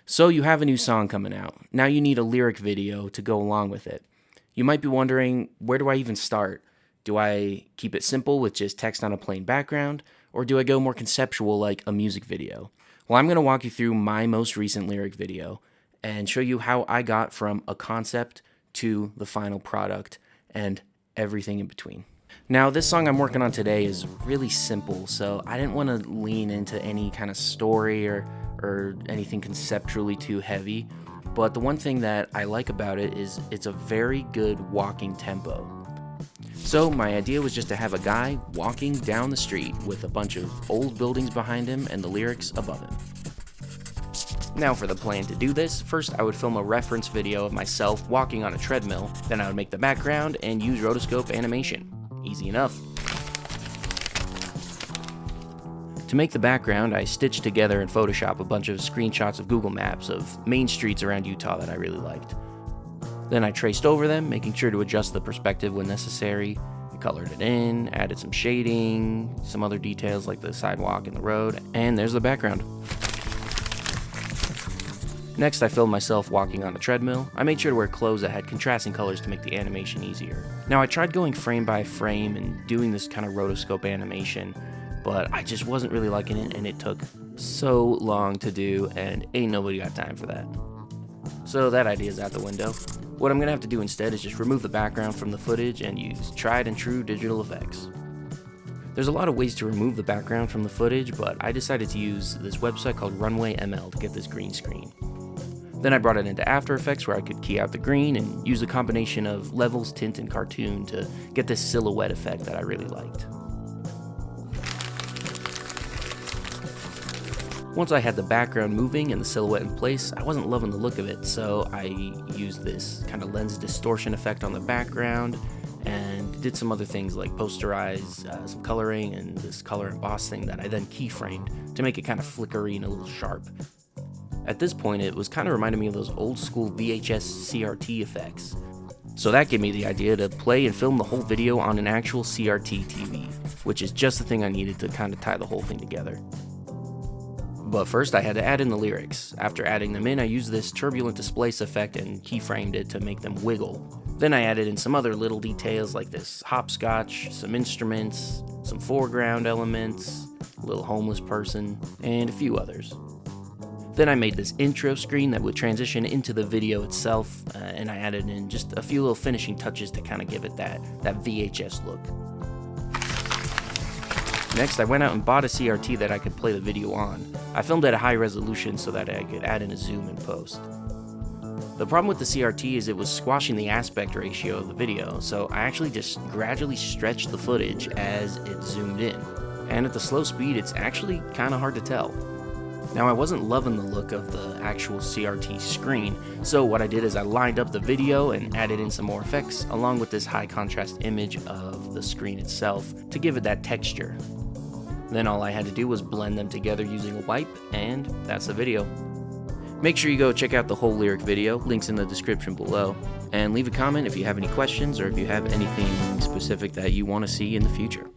So you have a new song coming out. Now you need a lyric video to go along with it. You might be wondering, where do I even start? Do I keep it simple with just text on a plain background, or do I go more conceptual like a music video? Well, I'm going to walk you through my most recent lyric video and show you how I got from a concept to the final product and everything in between. Now, this song I'm working on today is really simple, so I didn't want to lean into any kind of story or anything conceptually too heavy, but the one thing that I like about it is it's a very good walking tempo. So my idea was just to have a guy walking down the street with a bunch of old buildings behind him and the lyrics above him. Now for the plan to do this, first I would film a reference video of myself walking on a treadmill, then I would make the background and use rotoscope animation. Easy enough. To make the background, I stitched together in Photoshop a bunch of screenshots of Google Maps of main streets around Utah that I really liked. Then I traced over them, making sure to adjust the perspective when necessary. I colored it in, added some shading, some other details like the sidewalk and the road, and there's the background. Next, I filmed myself walking on a treadmill. I made sure to wear clothes that had contrasting colors to make the animation easier. Now, I tried going frame by frame and doing this kind of rotoscope animation, but I just wasn't really liking it, and it took so long to do, and ain't nobody got time for that. So that idea's out the window. What I'm gonna have to do instead is just remove the background from the footage and use tried and true digital effects. There's a lot of ways to remove the background from the footage, but I decided to use this website called Runway ML to get this green screen. Then I brought it into After Effects where I could key out the green and use a combination of levels, tint, and cartoon to get this silhouette effect that I really liked. Once I had the background moving and the silhouette in place, I wasn't loving the look of it, so I used this kind of lens distortion effect on the background and did some other things like posterize some coloring and this color emboss thing that I then keyframed to make it kind of flickery and a little sharp. At this point, it was kind of reminding me of those old school VHS CRT effects. So that gave me the idea to play and film the whole video on an actual CRT TV, which is just the thing I needed to kind of tie the whole thing together. But first I had to add in the lyrics. After adding them in, I used this turbulent displace effect and keyframed it to make them wiggle. Then I added in some other little details like this hopscotch, some instruments, some foreground elements, a little homeless person, and a few others. Then I made this intro screen that would transition into the video itself, and I added in just a few little finishing touches to kind of give it that VHS look. Next, I went out and bought a CRT that I could play the video on. I filmed at a high resolution so that I could add in a zoom in post. The problem with the CRT is it was squashing the aspect ratio of the video, so I actually just gradually stretched the footage as it zoomed in. And at the slow speed, it's actually kind of hard to tell. Now, I wasn't loving the look of the actual CRT screen, so what I did is I lined up the video and added in some more effects along with this high contrast image of the screen itself to give it that texture. Then all I had to do was blend them together using a wipe, and that's the video. Make sure you go check out the whole lyric video, links in the description below, and leave a comment if you have any questions or if you have anything specific that you want to see in the future.